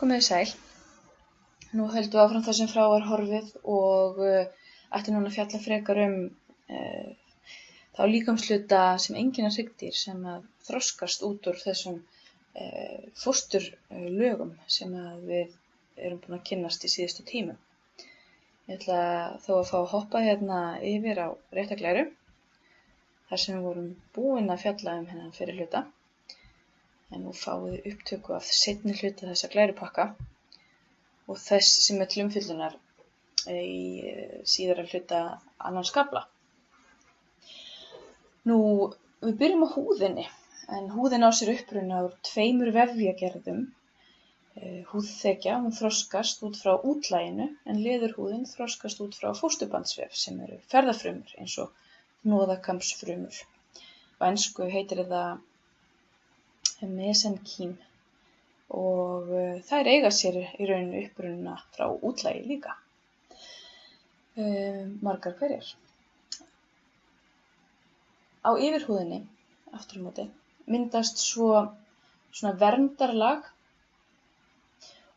Komið þið sæl. Nú höldum við áfram það sem frá var horfið og ættum núna að fjalla frekar þá líkamshluta sem einkenna hryggdýr sem að þroskast út úr þessum fósturlögum sem að við erum búin að kynnast í síðustu tímum. Ég ætla þó að fá að hoppa hérna yfir á réttarglæru, þar sem við vorum búin að fjalla hennan fyrir hluta. En nú fáum við upptöku af seinni hluta þessa glærupakka og þess sem er til umfjöllunar í síðara hluta annars kafla. Nú, við byrjum á húðinni, en húðin á sér uppruna úr tveimur vefjagerðum. Húðþekja, hún þroskast út frá útlaginu, en leðurhúðin þroskast út frá fósturbandsvef sem eru ferðafrumur eins og hnoðakamsfrumur. Á ensku heitir það mesenkím og þær eiga sér í rauninu uppruna frá útlagi líka. Margar hverjar. Á yfirhúðinni, aftur á móti, myndast svona verndarlag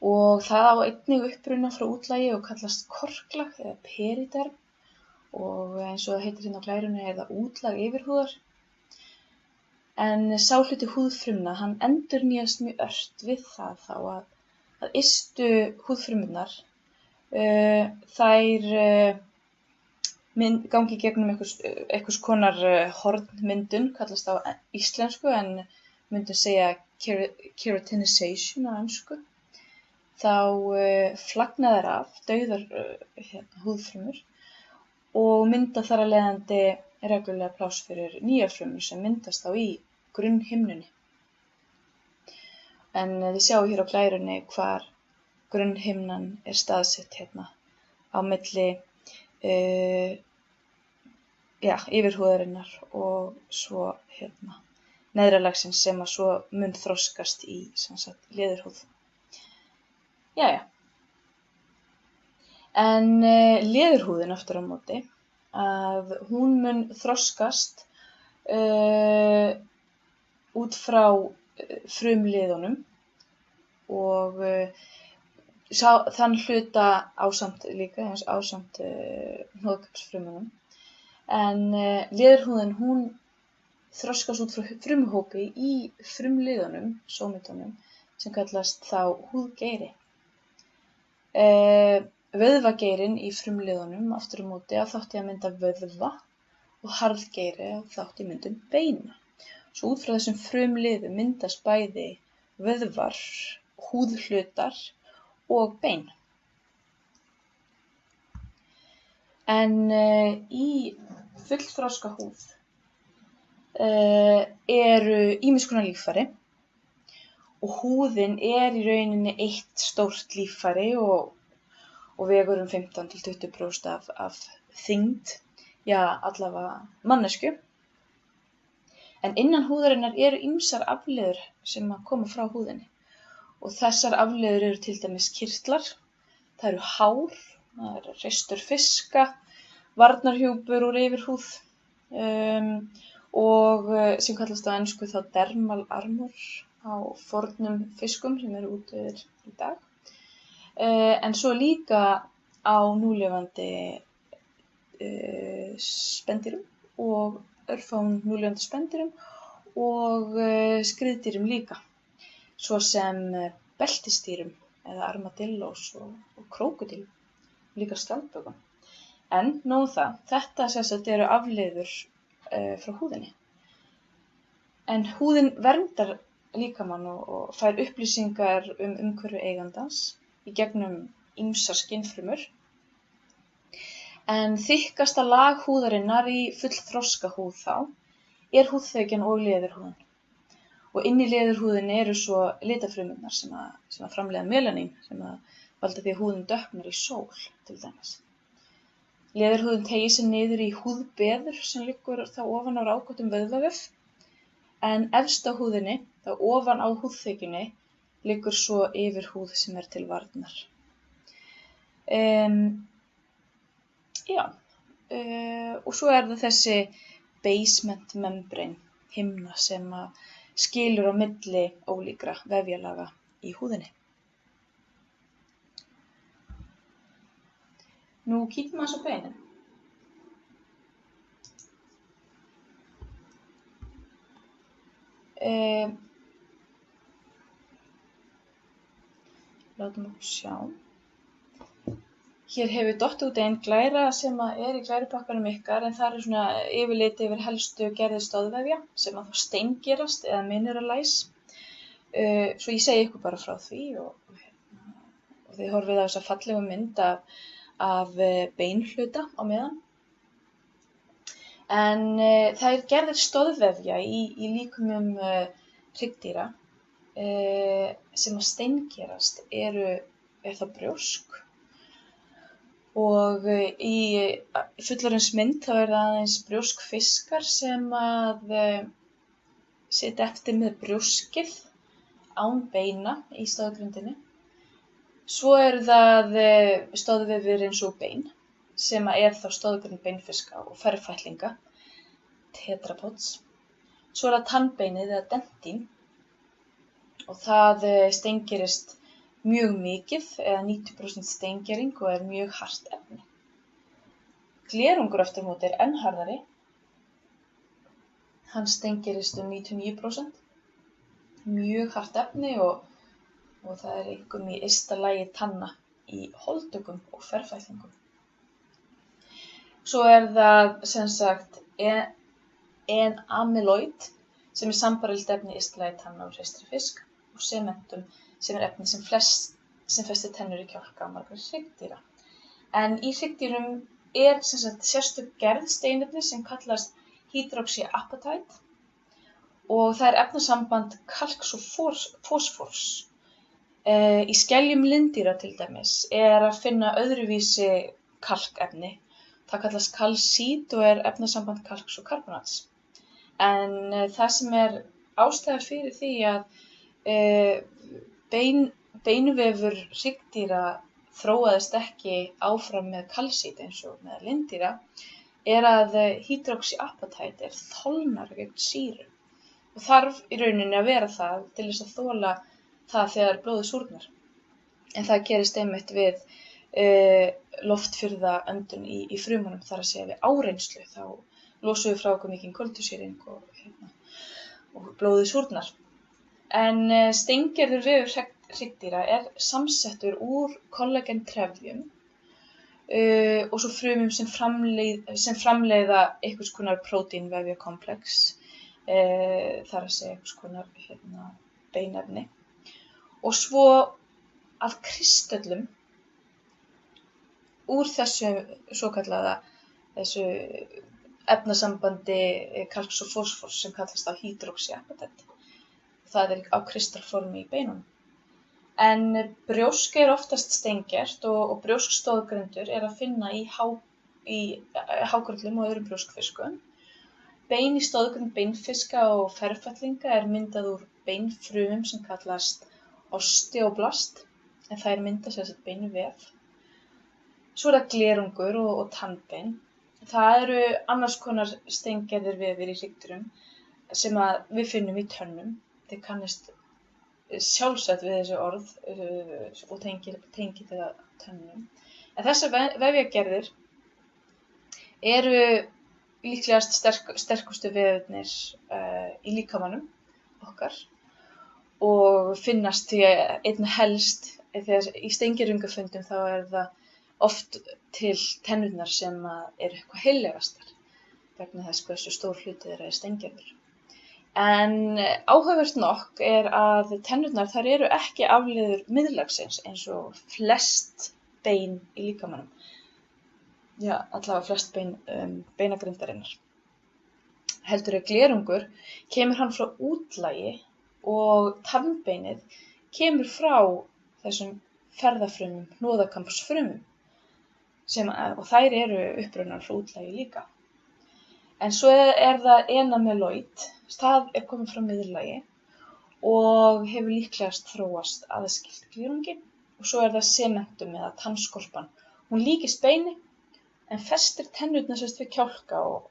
og það á einnig uppruna frá útlagi og kallast korklag eða periderm og eins og það heitir hérna á glærunni er það útlag yfirhúðar. En sá hluti húðfrumna, hann endurnýjast mjög ört við það þá að ystu húðfrumurnar, þær gangi gegnum einhvers konar hornmyndun, kallast á íslensku, en myndum segja keratinization á ensku. Þá flagna þær af, dauðar húðfrumur og mynda þar af leiðandi reglulega pláss fyrir nýjar frumur sem myndast þá í grunnhimnunni. En þið sjáu hér á glærunni hvar grunnhimnan er staðsett hérna á milli yfirhúðarinnar og svo hérna neðra lagsins sem að svo mun þroskast í leðurhúð. Jæja. En leðurhúðin aftur á móti, að hún mun þroskast út frá frumliðunum og þann hluta ásamt líka, ásamt hnoðakamsfrumunum. En leðurhúðin, hún þroskast út frá frumuhópi í frumliðunum, sómitunum, sem kallast þá húðgeiri. Vöðvageirinn í frumliðunum aftur á móti á þátt í að mynda vöðva og harðgeiri á þátt í myndun beina. Svo út frá þessum frumliðum myndast bæði vöðvar, húðhlutar og bein. En í fullþroska húð eru ýmiss konar líffæri og húðin er í rauninni eitt stórt líffæri og vegur 15–20% af þyngd, allavega manneskju. En innan húðarinnar eru ýmsar afleiður sem að koma frá húðinni. Og þessar afleiður eru til dæmis kirtlar, það eru hár, það eru hreistur fiska, varnarhjúpur úr yfirhúð og sem kallast á ensku þá dermal armor á fornum fiskum sem eru útdauðir í dag. En svo líka á núlifandi spendýrum og örfáum núlifandi spendýrum og skriðdýrum líka, svo sem beltisdýrum eða armadillos og krókódílum, líka skjaldbökum. En nóg það, þetta sem eru afleiður frá húðinni. En húðin verndar líkamann og fær upplýsingar umhverfi eigandans í gegnum ýmsar skynfrumur. En þykkasta lag húðarinnar í fullþroska húð þá er húðþekjan og leðurhúðin. Og inni í leðurhúðinni eru svo litafrumurnar sem að framleiða melanín, sem að valda því að húðin dökknar í sól, til dæmis. Leðurhúðin teygir sig niður í húðbeður sem liggur þá ofan á rákóttum vöðvavef, en efst á húðinni, þá ofan á húðþekjunni, liggur svo yfirhúð sem er til varnar. Og svo er það þessi basement membrane, himna sem að skilur á milli ólíkra vefjalaga í húðinni. Nú kíkjum aðeins á beinin. Látum okkur sjá. Hér hefur dottið út ein glæra sem er í glærupakkanum ykkar, en það svona yfirlit yfir helstu gerðir stoðvefja sem þá steingerast eða mineralize. Svo ég segi ykkur bara frá því og þið horfið á þessa fallegu mynd af beinhluta á meðan. En það gerðir stoðvefja í líkumum hryggdýra sem steingerast er það brjósk. Og í fullorðinsmynd þá það aðeins brjóskfiskar sem sitja eftir með brjóskið án beina í stoðgrindinni. Svo það stoðvefir eins og bein sem þá stoðgrind beinfiska og ferfætlinga, tetrapods. Svo það tannbeinið eða dentín og það steingerist mjög mikið eða 90% steingering og mjög hart efni. Glerungur aftur á móti enn harðari. Hann steingerist 99%. Mjög hart efni og það einkum í ysta lagi tanna í holdugum og ferfætlingum. Svo það sem sagt en-amyloid sem sambærilegt efni í ysta lagi tanna og hreistri fisk og sementum sem efni sem festir tennur í kjálka margra hryggdýra. En í hryggdýrum sem sagt sérstök gerð steinefni sem kallast hydroxyapatite og það efnasamband kalks og fosfórs. Í skeljum lindýra til dæmis að finna öðruvísi kalkefni. Það kallast kalsít og efnasamband kalks og karbonats. En það sem ástæða fyrir því að beinvefur hryggdýra þróaðist ekki áfram með kalsít eins og með lindýra að hydroxyapatite þolnar gegn sýru og þarf í rauninni að vera það til þess að þola það þegar blóðið súrnar. En það gerist einmitt við loftfirrða öndun í frumunum, þar að segja við áreynslu, þá losum við frá okkur mikinn koltvísýring og blóðið súrnar. En steingerður vefur hryggdýra samsettur úr kollagentrefjum og svo frumum sem framleiða einhvers konar prótínvefjakomplex, þar að segja einhvers konar beinefni. Og svo af kristöllum úr þessu svokallaða efnasambandi kalks og fosfórs sem kallast hydroxyapatite. Það á kristallformi í beinunum. En brjósk oftast steingert og brjósksstoðgrindur að finna í hákörlum og öðrum brjóskfiskum. Bein í stoðgrind beinfiska og ferfætlinga myndað úr beinfrumum sem kallast osteoblast, en það myndað sem sagt beinvef. Svo það glerungur og tannbein. Það annars konar steingerðir vefir í hryggdýrum sem við finnum í tönnum. Þið kannist sjálfsagt við þessi orð og tengið þetta tönnum. En þessar vefjagerðir líklegast sterkustu vefirnir í líkamanum okkar og finnast því einna helst þegar í steingervingafundum þá það oft til tennurnar sem eitthvað heillegastar vegna þess hversu stór hluti þeirra steingerður. En áhugavert nokk að tennurnar þær ekki afleiður miðlagsins eins og flest bein í líkamanum. Já, allavega flest bein beinagrindarinnar. Heldur glerungur kemur hann frá útlagi og tannbeinið kemur frá þessum ferðafrumum, hnoðakampsfrumum og þær upprunnar frá útlagi líka. En svo það enamyloid, það komið frá miðlagi og hefur líklegast þróast aðskilt glerungi og svo það sementum eða tannskorpan. Hún líkist beini en festir tennurnar við kjálka og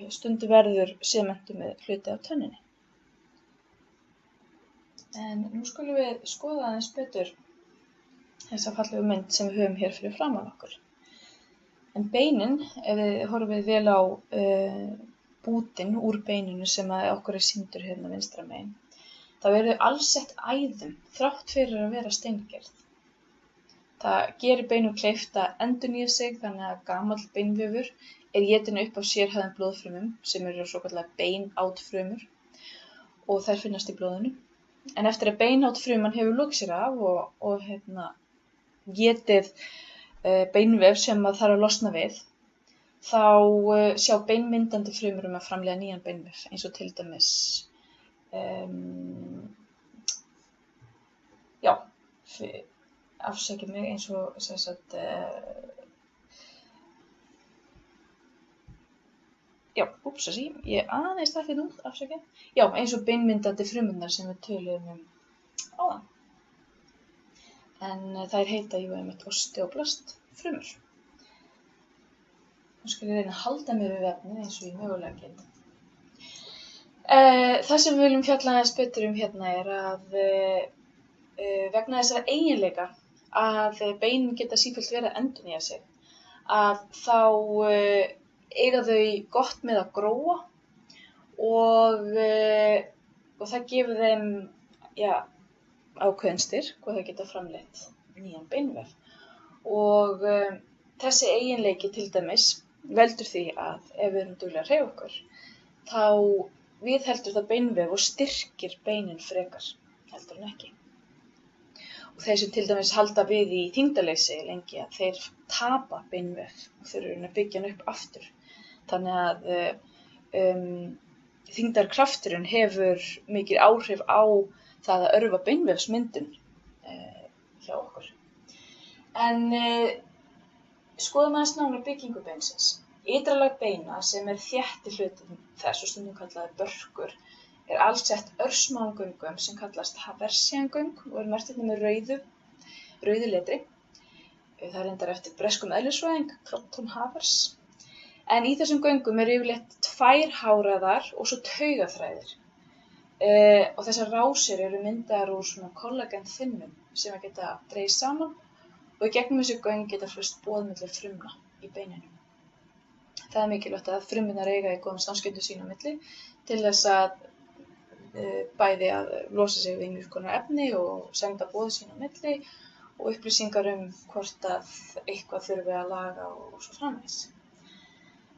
stundum verður sementum með hluti af tönninni. En nú skulum við skoða aðeins betur þessa fallegu mynd sem við höfum hér fyrir framan okkur. En beinin, ef við horfum vel á bútinn úr beininu sem að okkur sýndur hérna vinstra megin, þá eru þau allsett æðum þrátt fyrir að vera steingerð. Það gerir beinum kleift að endurnýja sig þannig að gamall beinvefur étinn upp af sérhæfðum blóðfrumum sem eru svokallaðar beinátfrumur og þær finnast í blóðinu. En eftir að beinátfruman hefur lokið sér af og étið beinvef sem það þarf að losna við, þá sjá beinmyndandi frumur að framleiða nýjan beinvef, eins og til dæmis afsakið mig, eins og ég aðeins þakkið út, afsakið. Já, eins og beinmyndandi frumurnar sem við töluðum áðan. En þær heita einmitt osteoblast frumur. Nú skal ég reyna að halda mér við efnið eins og ég mögulega get. Það sem við viljum fjalla aðeins betur hérna að vegna þessara eiginleika að beinin geta sífellt verið að endurnýja sig, að þá eiga þau gott með að gróa og það gefur þeim ákveðinn styrk og þau geta framleitt nýjan beinvef. Og þessi eiginleiki til dæmis veldur því að ef við erum duglega að hreyfa okkur, þá viðheldur það beinvef og styrkir beinin frekar heldur en ekki. Og þeir sem til dæmis halda við í þyngdarleysi lengi, að þeir tapa beinvef og þurfa að byggja hann upp aftur. Þannig að þyngdarkrafturinn hefur mikil áhrif á það að örva beinvefsmyndun hjá okkur. En skoðum aðeins nánar byggingu beinsins. Ytra lag beina sem þétti hluti þess og stundum kallaði börkur alsett örsmáum göngum sem kallast haversiangöng og merkt hérna með rauðu letri. Það reyndar eftir breskum eðlisfræðing, Crompton Havers. En í þessum göngum yfirleitt 2 háraðar og svo taugaþræðir. Og þessar rásir eru myndaðar úr svona kollagenþynnum sem að geta dregið saman og í gegnum þessi göng geta flust boð milli frumna í beininu. Það mikilvægt að frumurnar eiga í góðum samskiptum sín á milli til þess að bæði að losa sig við ýmiss konar efni og senda boð sín á milli og upplýsingar hvort að eitthvað þurfi að laga og svo framvegis.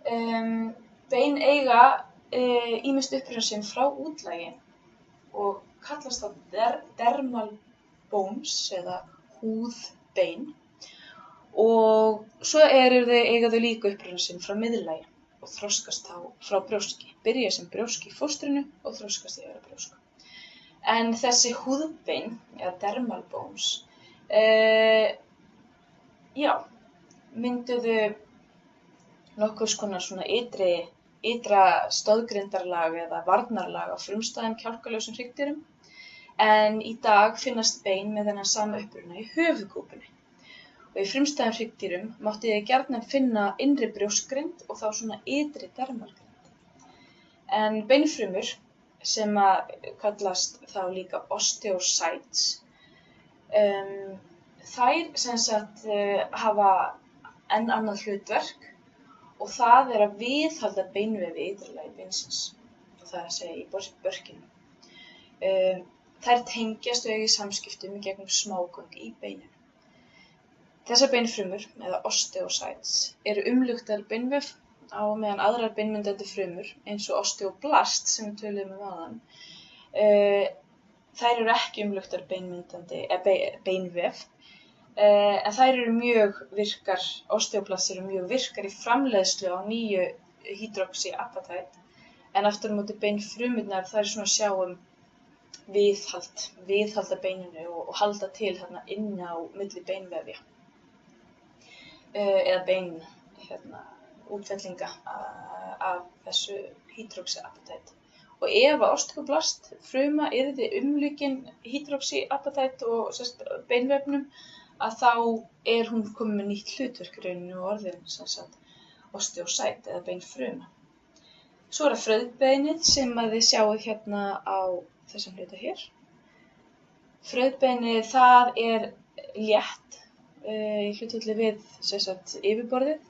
Bein eiga ýmist uppruna sinn frá útlagi og kallast það dermal bones eða húðbein og svo eiga þau líka uppruna sinn frá miðlagi og þroskast þá frá brjóski, byrja sem brjóski í fóstrinu og þroskast í öðru brjósku. En þessi húðbein, eða dermal bones, mynduðu nokkurs konar svona ytra stoðgrindarlag eða varnarlag á frumstæðum kjálkalösum hryggdýrum, en í dag finnast bein með þennan sama uppruna í höfuðkúpunni. Og í frumstæðum hryggdýrum mátti þið gjarnan finna innri brjóskgrind og þá svona ytri dermalgrind. En beinfrumur, sem að kallast þá líka osteocytes, þær sem sagt hafa enn annað hlutverk og það að viðhalda beinvefi ytrirlagi beinsins, og það að segja í börkinu. Þær tengjast og eiga í samskiptum í gegnum smágöng í beininu. Þessar beinfrumur, eða osteocytes, eru umluktar beinvef á meðan aðrar beinmyndandi frumur, eins og osteoblast sem við töluðum áðan, þær eru ekki umluktar beinvef, en þær eru mjög virkar, osteoblast eru mjög virkar í framleiðslu á nýju hydroxyapatite, en aftur á móti beinfrumurnar þær svona sjá viðhalda beininu og halda til þarna inn á milli beinvefja. Eða útfellinga af þessu hydroxyapatite. Og ef að osteoblast fruma yrði umlukin hydroxyapatite og beinvefnum, að þá hún komin með nýtt hlutverk í rauninu og orðin osteocyte eða beinfruma. Svo það frauðbeinið sem að þið sjáið hérna á þessum hluta hér. Frauðbeinið það létt í hlutfalli við yfirborðið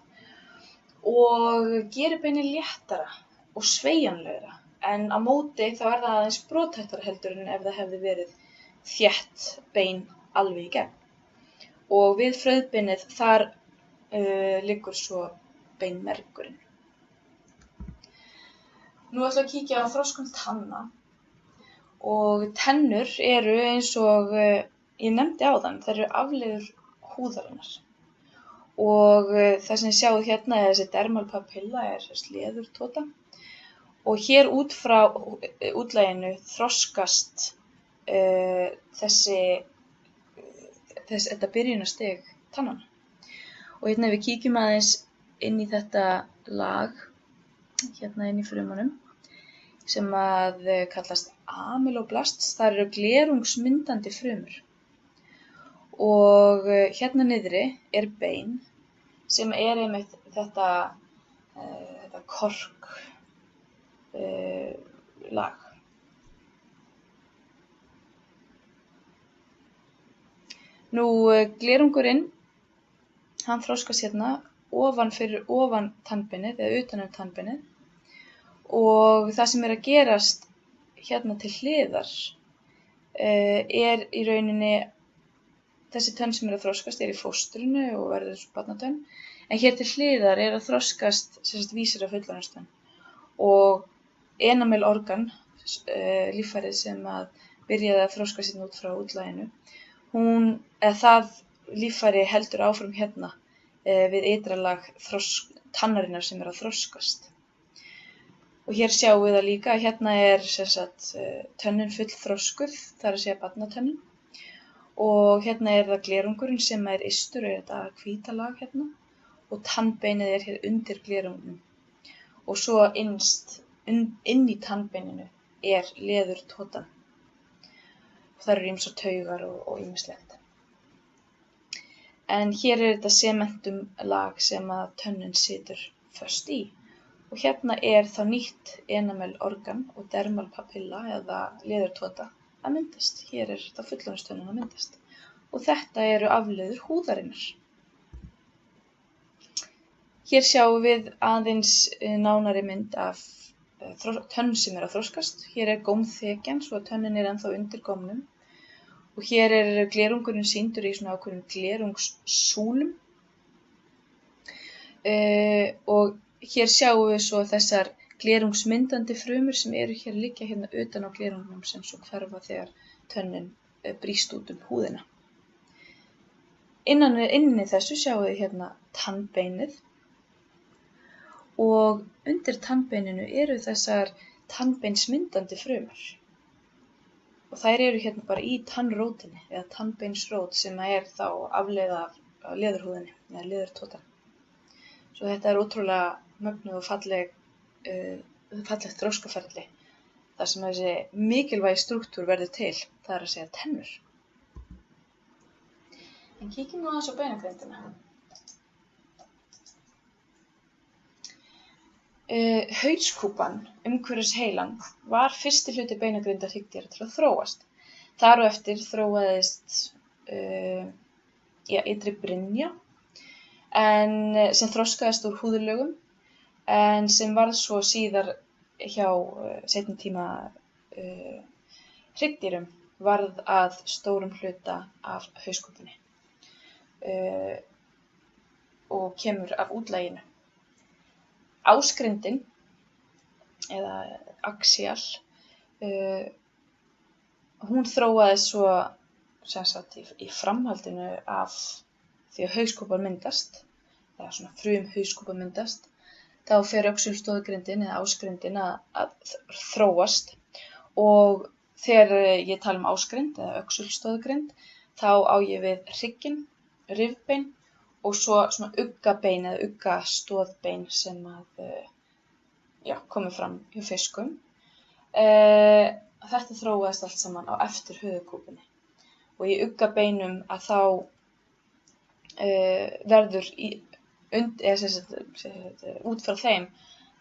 og gerir beinið léttara og sveigjanlegra, en á móti þá það aðeins brothættara heldur en ef það hefði verið þétt bein alveg í gegn. Og við frauðbeinið þar liggur svo beinmergurinn. Nú ætlum við að kíkja á þroskun tanna. Og tennur eru eins og ég nefndi áðan, þær eru afleiður húðarinnar. Og það sem þið sjáið hérna er þessi dermalpapilla leðurtota. Og hér út frá útlaginu þroskast þetta byrjunarstig tannanna. Og hérna ef við kíkjum aðeins inn í þetta lag, hérna inn í frumunum, sem að kallast amyloblast, það eru glerungsmyndandi frumur. Og hérna niðri er bein sem er einmitt þetta kork lag. Nú glerungurinn, hann þroskast hérna ofan tannbeinið eða utan tannbeinið. Og það sem er að gerast hérna til hliðar er í rauninni þessi tönn sem er að þroskast er í fóstrinu og verður svo barnatönn. En hér til hliðar er að þroskast vísir af fullorðinstönn. Og enamel-organ, líffærið sem að byrjaði að þroskast út frá útlaginu, það líffæri heldur áfram hérna við ytra lag tannarinnar sem er að þroskast. Og hér sjáum við það líka að hérna er tönnin fullþroskuð, það er að segja barnatönnin. Og hérna er það glerungurinn sem er yrstur, þetta hvíta lag hérna. Og tannbeinið er hér undir glerungnum. Og svo inn í tannbeininu er leðurtotan. Og það eru ýmsar taugar og ýmislegt. En hér er þetta sementum lag sem að tönnin situr föst í. Og hérna er þá nýtt enamel-organ og dermalpapilla eða leðurtota að myndast. Hér er þá fullorðinstönnin að myndast. Og þetta eru afleiður húðarinnar. Hér sjáum við aðeins nánari mynd af tönn sem er að þroskast. Hér er gómþekjan, svo að tönnin er ennþá undir gómnum. Og hér er glerungurinn sýndur í svona ákveðnum glerungssúlum. Og hér sjáum við svo þessar glerungsmyndandi frumur sem eru hér liggja hérna utan á glerungnum sem svo hverfa þegar tönnin brýst út húðina. Inni þessu sjáum við hérna tannbeinið. Og undir tannbeininu eru þessar tannbeinsmyndandi frumur. Og þær eru hérna bara í tannrótinni eða tannbeinsrót sem er þá afleiða af leðurhúðinni eða leðurtotan. Svo þetta er ótrúlega mögnuð og fallegt þroskaferli þar sem þessi mikilvægi strúktúr verður til, það er að segja tennur. En kíkjum nú aðeins á beinagrindina. Hauskúpan umhverfis heilann var fyrsti hluti beinagrindar hryggdýra til að þróast. Þar á eftir þróaðist ytri brynja sem þroskaðist úr húðlögum en sem varð svo síðar hjá seinni tíma hryggdýrum varð að stórum hluta af hauskúpunni og kemur af útlaginu. Ásgrindin, eða axial, hún þróaðist svo í framhaldinu af því að hauskúpan myndast, eða svona frumhauskúpa myndast, þá fer öxulstoðgrindin eða ásgrindin að þróast og þegar ég tala ásgrind eða öxulstoðgrind, þá á ég við hrygginn, rifbein, og svo svona uggabein eða uggastoðbein sem að komið fram hjá fiskum. Þetta þróaðist allt saman á eftir höfuðkúpunni. Og í uggabeinum að þá verður út frá þeim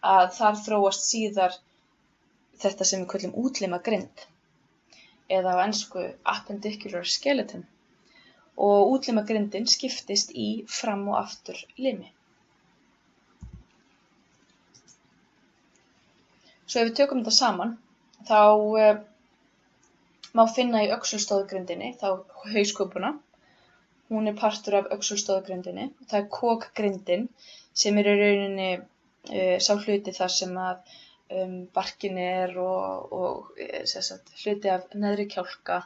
að þar þróast síðar þetta sem við köllum útlimagrind eða á ensku appendicular skeleton. Og útlimagrindin skiptist í fram- og afturlimi. Svo ef við tökum þetta saman, þá má finna í öxulstoðgrindinni, þá hauskúpuna. Hún er partur af öxulstoðgrindinni. Það er kokgrindin sem er í rauninni sá hluti þar sem að barkinn er og hluti af neðri kjálka,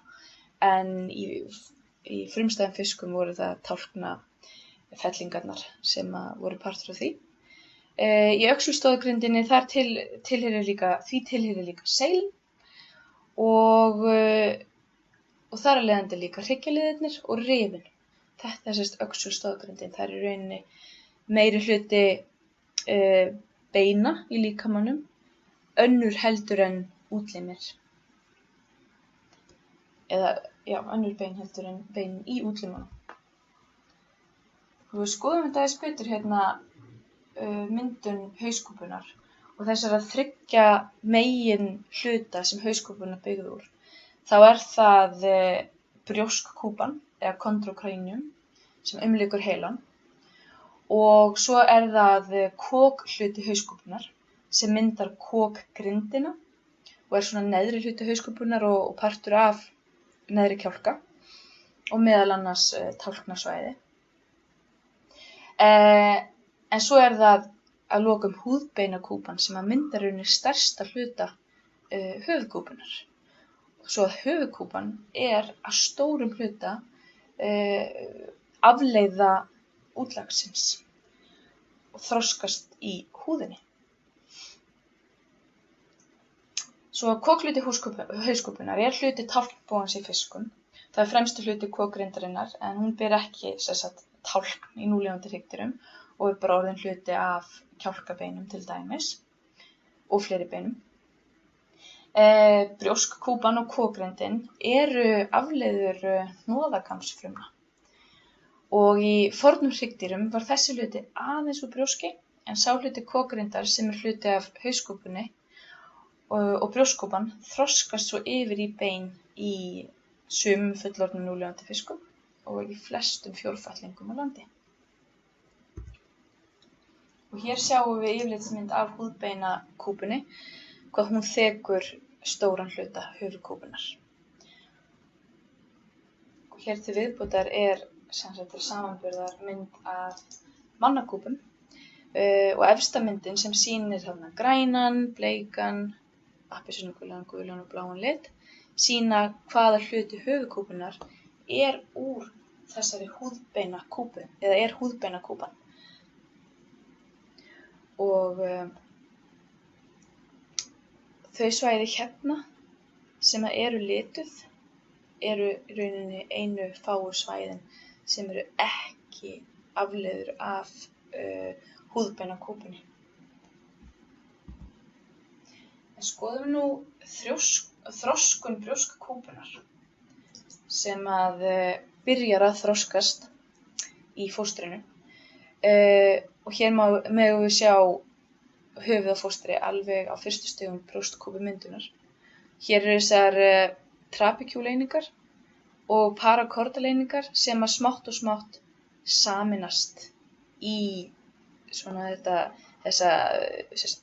en í frumstæðum fiskum voru það tálknafellingarnar sem voru partur af því. Í öxulstoðgrindinni tilheyrir líka seilin og þar af leiðandi líka hryggjarliðirnir og rifin. Þetta er öxulstoðgrindin. Það er í rauninni meiri hluti beina í líkamanum, önnur heldur en útlimir. Eða, já, önnur bein heldur en bein í útlimunum. Við skoðum þetta aðeins betur hérna myndun hauskúpunnar og þessara 3 megin hluta sem hauskúpuna byggð úr. Þá er það brjóskkúpan eða chondrocranium sem umlykur heilann og svo er það kokhluti hauskúpunnar sem myndar kokgrindina og er svona neðri hluti hauskúpunnar og partur af neðri kjálka og meðal annars tálknasvæði. En svo er það að lokum húðbeinakúpan sem að myndar rauninni stærsta hluta höfuðkúpunnar. Svo að höfuðkúpan er að stórum hluta afleiða útlagsins og þroskast í húðinni. Svo að kokhluti hauskúpunnar er hluti tálknbogans í fiskum. Það er fremsti hluti kokgrindarinnar en hún ber ekki tálkn í núlifandi hryggdýrum og er bara orðin hluti af kjálkabeinum til dæmis og fleiri beinum. Brjóskkúpan og kokgrindin eru afleiður hnoðakamsfrumna og í fornum hryggdýrum var þessi hluti aðeins úr brjóski en sá hluti kokgrindar sem er hluti af hauskúpunni og brjóskkúpan þroskast svo yfir í bein í sumum fullorðnum núlifandi fiskum og í flestum fjórfætlingum á landi. Og hér sjáum við yfirlitsmynd af húðbeinakúpunni, hvað hún þekur stóran hluta höfuðkúpunnar. Og hér til viðbótar er til samanburðar mynd af mannakúpum og efsta myndin sem sýnir þarna grænan, bleikan, appelsínugulan, gulan og bláan lit sýna hvaða hluti höfuðkúpunnar er úr þessari húðbeinakúpu eða er húðbeinakúpan. Og þau svæði hérna sem eru lituð eru í rauninni einu fáu svæðin sem eru ekki afleiður af húðbeinakúpunni. En skoðum nú þroskun brjóskkúpunnar sem að byrjar að þroskast í fóstrinu. Og hér megum við sjá höfuð á fóstri alveg á fyrstu stigum brjóstkúpumyndunar. Hér eru þessar trapekjúleiningar og parakordeileiningar sem að smátt og smátt sameinast í svona þessa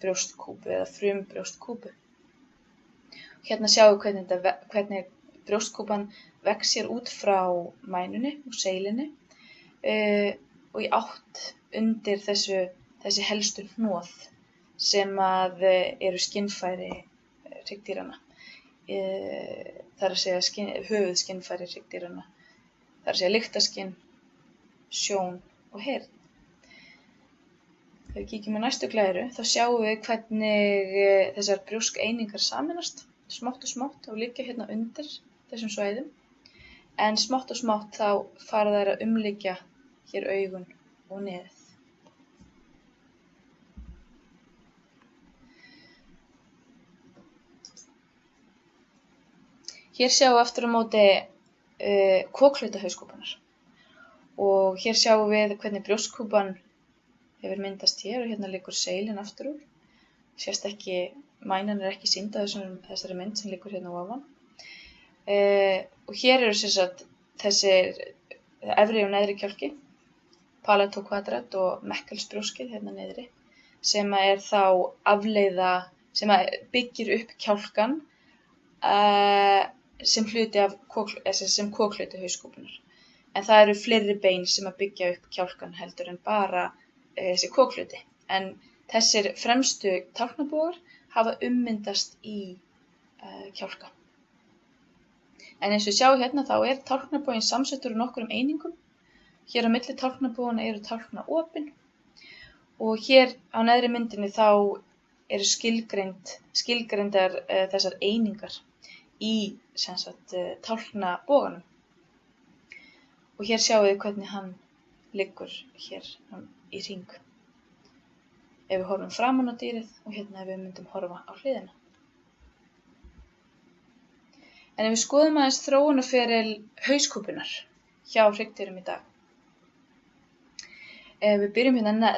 brjóstkúpu eða frumbrjóstkúpu. Hérna sjáum við hvernig brjóstkúpan vex sér út frá mænunni og seilinni og í átt undir þessi helstu hnoð sem að eru skynfæri hryggdýranna. Það er að segja höfuðskynfæri hryggdýranna. Það er að segja lyktarskyn, sjón og heyrn. Þegar við kíkjum á næstu glæru þá sjáum við hvernig þessar brjóskeiningar sameinast smátt og smátt og liggja hérna undir þessum svæðum. En smátt og smátt þá fara þær að umlykja hér augun og nefið. Hér sjáum við aftur á móti kokhluta hauskúpunnar og hér sjáum við hvernig brjóstkúpan hefur myndast hér og hérna liggur seilin aftur úr. Sést ekki, mænan er ekki sýnd á þessari mynd sem liggur hérna ofan. Og hér eru þessir efri og neðri kjálki, palatokvadrat og mekkelsbrjóskið hérna niðri sem er þá afleiða sem byggir upp kjálkann sem hluti af sem kokhluti hauskúpunnar. En það eru fleiri bein sem byggja upp kjálkann heldur en bara þessi kokhluti. En þessir fremstu tálknabogar hafa ummyndast í kjálka. En eins og sjá hérna þá tálknaboginn samsettur úr nokkrum einingum. Hér á milli tálknabogana eru tálknaopin og hér á neðri myndinni þá eru skilgreindar þessar einingar í tálknaboganum. Og hér sjáum við hvernig hann liggur hér í hring. Ef við horfum framan á dýrið og hérna ef við myndum horfa á hliðina. En ef við skoðum aðeins þróunarferil hauskúpunnar hjá hryggdýrum í dag. Ef við byrjum hérna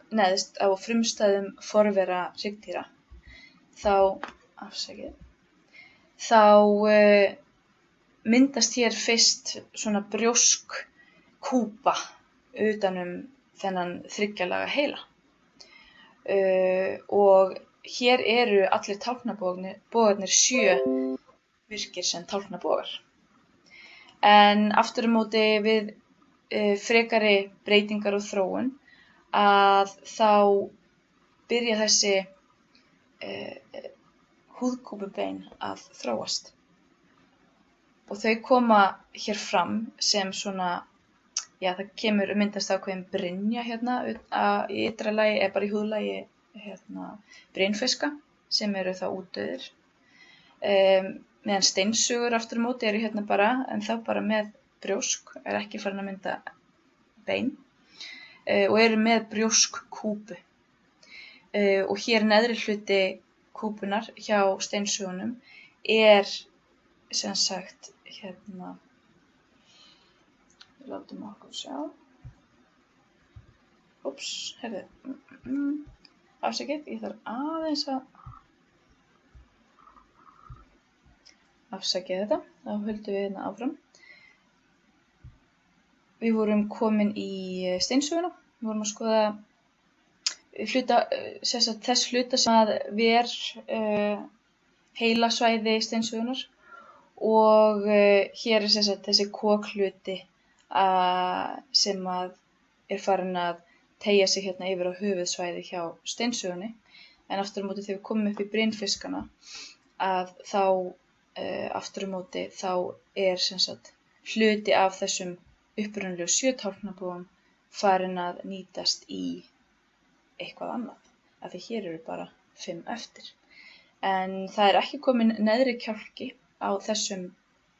neðst á frumstæðum forvera hryggdýra, þá myndast hér fyrst svona brjóskkúpa utanum þennan þryggjalaga heila. Og hér eru allir tálknabogarnir 7 virkir sem tálknabogar. En aftur á móti við frekari breytingar og þróun að þá byrja þessi húðkúpubein að þróast. Og þau koma hér fram sem svona, það kemur myndast ákveðin brynja hérna í ytra lagi, bara í húðlagi brynfiska sem eru þá útdauðir. Meðan steinsugur aftur á móti eru hérna bara, en þá bara með brjósk, ekki farin að mynda bein og eru með brjóskkúpu. Og hér neðri hluti kúpunar hjá steinsugunum sem sagt hérna, við látum okkur sjá. Afsakið, ég þarf aðeins að afsakið þetta, þá höldum við hérna áfram. Við vorum komin í steinsuguna, við vorum að skoða þess hluta sem að ver heilasvæði steinsugunar og hér þessi kokhluti sem að farin að teygja sig hérna yfir á höfuðsvæði hjá steinsugunni. En aftur á móti þegar við komum upp í brynfiskana að þá aftur á móti þá hluti af þessum upprunalegu 7 tálknabogum farin að nýtast í eitthvað annað, af því hér eru bara 5 eftir. En það ekki komin neðri kjálki á þessum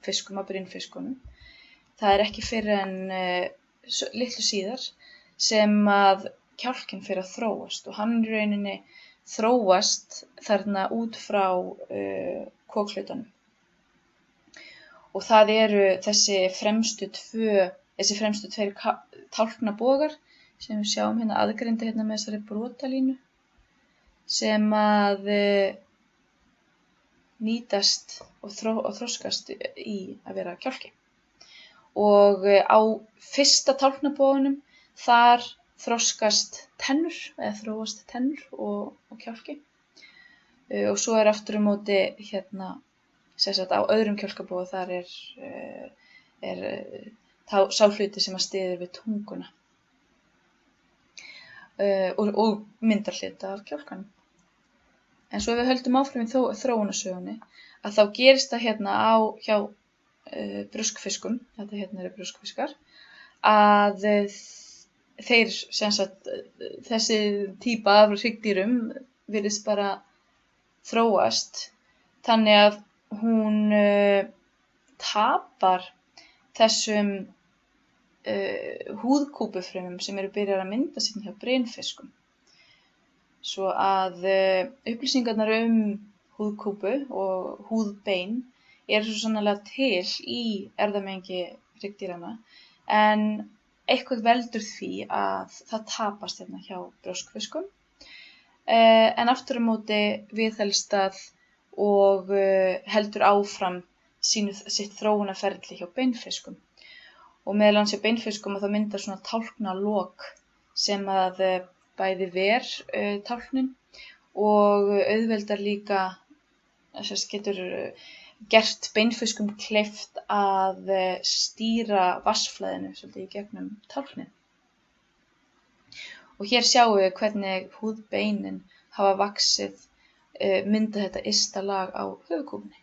fiskum, á brynfiskunum. Það ekki fyrr en litlu síðar sem að kjálkinn fer að þróast og hann í rauninni þróast þarna út frá kokhlutanum. Og það eru þessi fremstu 2 tálknabogar sem við sjáum hérna aðgreinda hérna með þessari brotalínu sem að nýtast og þroskast í að vera kjálki. Og á fyrsta tálknaboganum þar þroskast tennur eða þróast tennur og kjálki. Og svo aftur á móti hérna á öðrum kjálkaboga þar sá hluti sem að styður við tunguna og myndar hluta af kjálkanum. En svo við höldum áfram í þróunarsögunni að þá gerist það hérna hjá brjóskfiskum, þetta hérna eru brjóskfiskar, að þeir þessi típa af hryggdýrum virðist bara þróast þannig að hún tapar þessum húðkúpufrumum sem eru byrjar að mynda sig hjá brynfiskum. Svo að upplýsingarnar húðkúpu og húðbein svo sannarlega til í erfðamengi hryggdýranna en eitthvað veldur því að það tapast hérna hjá brjóskfiskum. En aftur á móti viðhelst það og heldur áfram sitt þróunarferli hjá beinfiskum. Og meðal annars hjá beinfiskum að það myndar svona tálknalok sem að bæði ver tálknin og auðveldar líka, getur gert beinfiskum kleift að stýra vatnsflæðinu svolítið í gegnum tálknið. Og hér sjáum við hvernig húðbeinin hafa vaxið, myndað þetta ysta lag á höfuðkúpunni.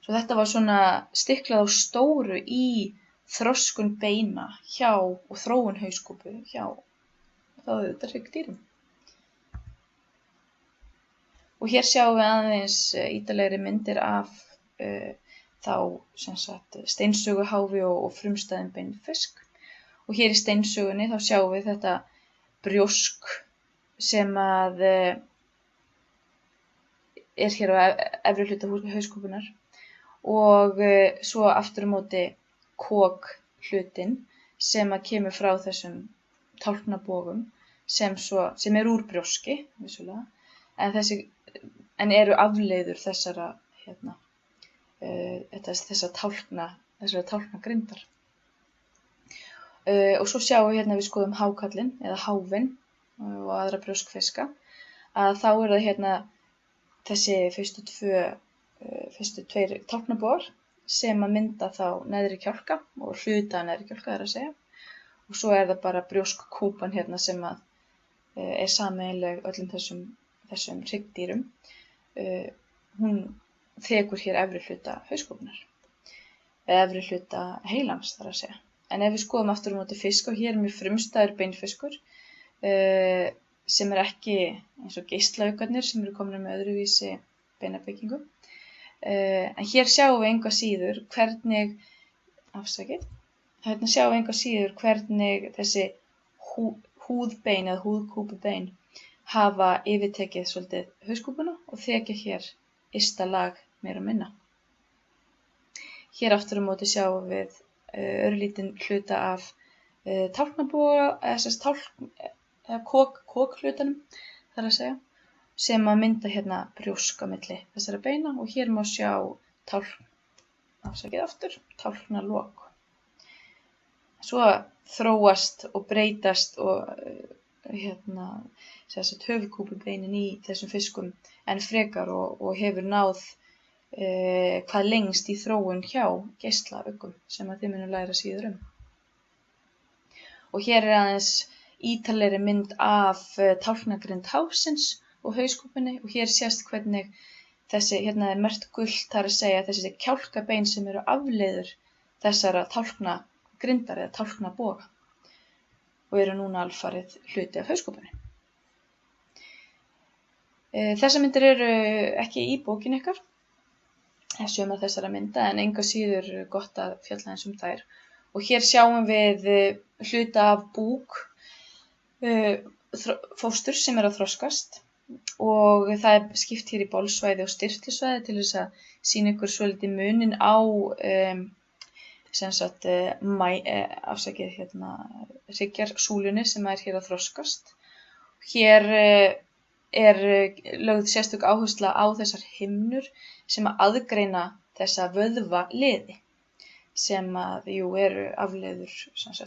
Svo þetta var svona stiklað á stóru í þroskun beina hjá og þróun hauskúpu hjá þá auðvitað hryggdýrum. Og hér sjáum við aðeins ítarlegri myndir af þá steinsuguháfi og frumstæðum beinfisk. Og hér í steinsugunni þá sjáum við þetta brjósk sem að hér á efri hluta hauskúpunnar og svo aftur á móti kokhlutinn sem að kemur frá þessum tálknabogum sem er úr brjóski, vissulega, en eru afleiður þessara tálknagrindar. Og svo sjáum við við skoðum hákarlinn eða háfinn og aðra brjóskfiska, að þá það þessi fyrstu tveir tálknabogar sem að mynda þá neðri kjálka og hluta neðri kjálka að segja. Og svo það bara brjóskkúpan sem að sameiginleg öllum þessum hryggdýrum. Hún þekur hér efri hluta hauskúpunnar, eða efri hluta heilans þar að segja. En ef við skoðum aftur á móti fisk og hér mjög frumstæður beinfiskur sem ekki eins og geislaukarnir sem eru komin með öðruvísi beinabyggingu. En hér sjáum við engu að síður hvernig þessi húðbein eða húðkúpubein hafa yfirtekið svolítið hauskúpuna og þekja hér ysta lag meira og minna. Hér aftur á móti sjáum við örlítinn hluta af tálknaboga eða kokhlutanum þar að segja, sem að mynda brjósk á milli þessara beina og hér má sjá tálknalok. Svo þróast og breytast og höfuðkúpubeinin í þessum fiskum en frekar og hefur náð hvað lengst í þróun hjá geislaugum sem að þið munum læra síður um. Og hér aðeins ítarlegri mynd af tálknagrind hafsins og hauskúpunni og hér sést hvernig þessi, er merkt gult þar að segja þessi kjálkabein sem eru afleiður þessara tálknagrindar eða tálknaboga og eru núna alfarið hluti af hauskúpunni. Þessar myndir eru ekki í bókinni ykkar, sumar þessara mynda, en engu að síður gott að fjalla eins þær. Og hér sjáum við hluta af búk fósturs sem að þroskast og það er skipt hér í bolsvæði og stirtlusvæði til þess að sýna ykkur svolítið munin á hryggjarsúlunni sem er hér að þroskast. Hér er lögð sérstök áhersla á þessar himnur sem að aðgreina þessa vöðvaliði sem að eru afleiður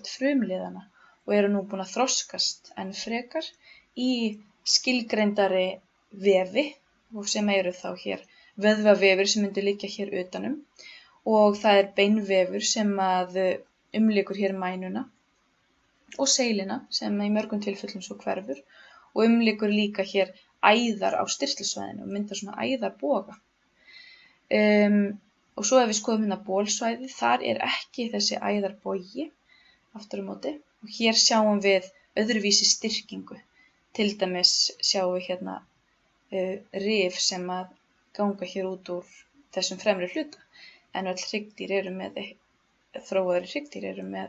frumliðana og eru nú búin að þroskast enn frekar í skilgreindari vefi og sem eru þá hér vöðvavefur sem myndi liggja hér utanum og það er beinvefur sem að umlykur hér mænuna og seilina sem í mörgum tilfellum svo hverfur og umlykur líka hér æðar á stirtlusvæðinu og myndar svona æðarboga. Og svo ef við skoðum bolsvæði, þar er ekki þessi æðarbogi aftur á móti og hér sjáum við öðruvísi styrkingu. Til dæmis sjáum við rif sem að ganga hér út úr þessum fremri hluta en öll hryggdýr eru með þróaðri hryggdýr eru með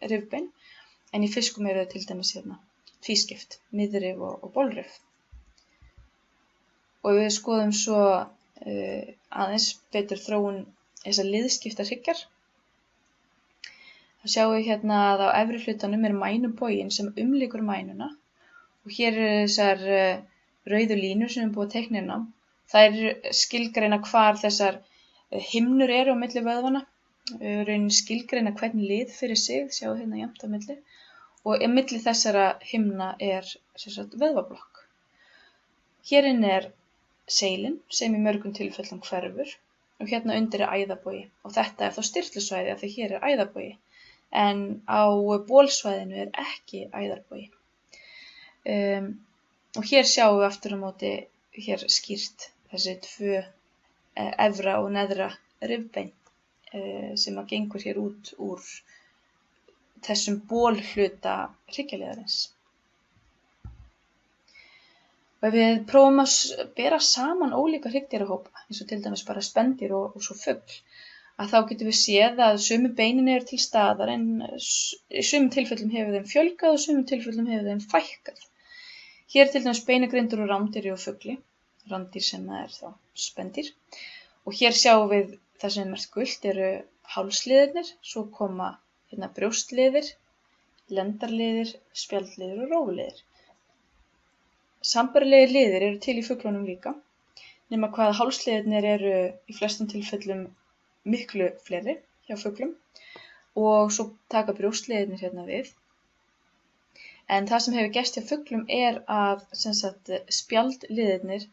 rifbein en í fiskum eru til dæmis tvískipt, miðrif og bólrif. Og við skoðum svo aðeins betur þróun þessar liðskipta hryggjar. Þá sjáum við að á efri hlutanum er mænuboginn sem umlykur mænuna og hér eru þessar rauðu línur sem búið að teikna inn á. Þær skilgreina hvar þessar himnur eru á milli vöðvanna, raunin skilgreina hvern lið fyrir sig, sjáum jafnt á milli. Og í milli þessara himna er vöðvablokk. Hér inni er seilin sem í mörgum tilfellum hverfur og hérna undir er æðabogi og þetta er þá stirtlusvæði af því hér er æðabogi en á bolsvæðinu er ekki æðabogi. Og hér sjáum við aftur á móti hér skýrt þessi tvö efra og neðra rifbein sem að gengur hér út úr þessum bolhluta hryggjarliðarins. Og ef við prófum að bera saman ólíka hryggdýrahópa, eins og til dæmis bara spendýr og svo fugl, að þá getum við séð að sömu beinin eru til staðar en í sumum tilfellum hefur þeim fjölgað og sumum tilfellum hefur þeim fækkað. Hér til dæmis beinagrindur og rándýri og fugli, rándýr sem er þá spendýr. Og hér sjáum við það sem er merkt gult eru hálsliðirnir, svo koma hérna brjóstliðir, lendarliðir, spjaldliðir og rófuliðir. Sambærilegir liðir eru til í fuglunum líka, nema hvað hálsliðirnir eru í flestum tilfellum miklu fleiri hjá fuglum og svo taka brjóstliðirnir hérna við. En það sem hefur gerst hjá fuglum er að spjaldliðirnir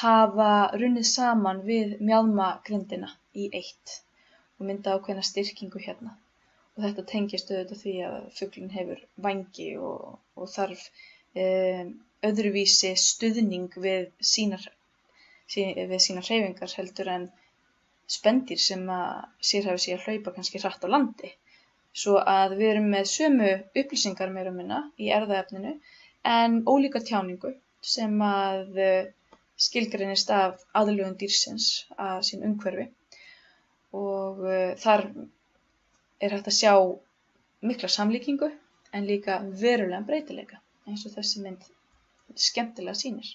hafa runnið saman við mjaðmagrindina í eitt og mynda ákveðna styrkingu hérna. Og þetta tengist auðvitað því að fuglinn hefur vængi og þarf öðruvísi stuðning við sínar hreyfingar heldur en spendýr sem að sérhæfa sig að hlaupa kannski hratt á landi. Svo að við erum með sömu upplýsingar meira og minna í erfðaefninu en ólíka tjáningu sem að skilgreinist af aðlögun dýrsins að sín umhverfi og þar er hægt að sjá mikla samlíkingu en líka verulegan breytileika eins og þessi mynd skemmtilega sýnir.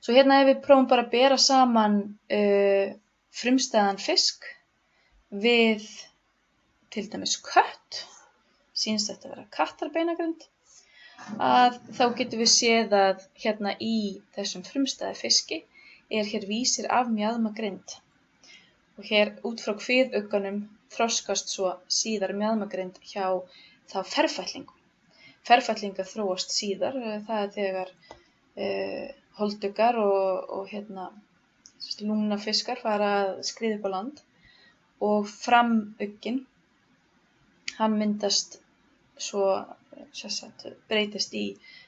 Svo hérna ef við prófum bara að bera saman frumstæðan fisk við til dæmis kött, sýnist þetta að vera kattarbeinagrind, að þá getum við séð að hérna í þessum frumstæða fiski er hér vísir af mjaðmagrind. Og hér út frá kviðugganum þroskast svo síðar mjaðmagrind hjá þá ferfætlingu. Ferfætlingar þróast síðar, það er þegar holduggar og hérna, lungnafiskar fara að skríða upp á land og framugginn, hann myndast svo breytist í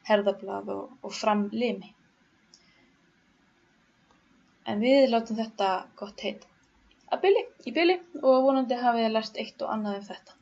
herðablað og framlimi. En við látum þetta gott heita í bili og vonandi hafið þið lært eitt og annað um þetta.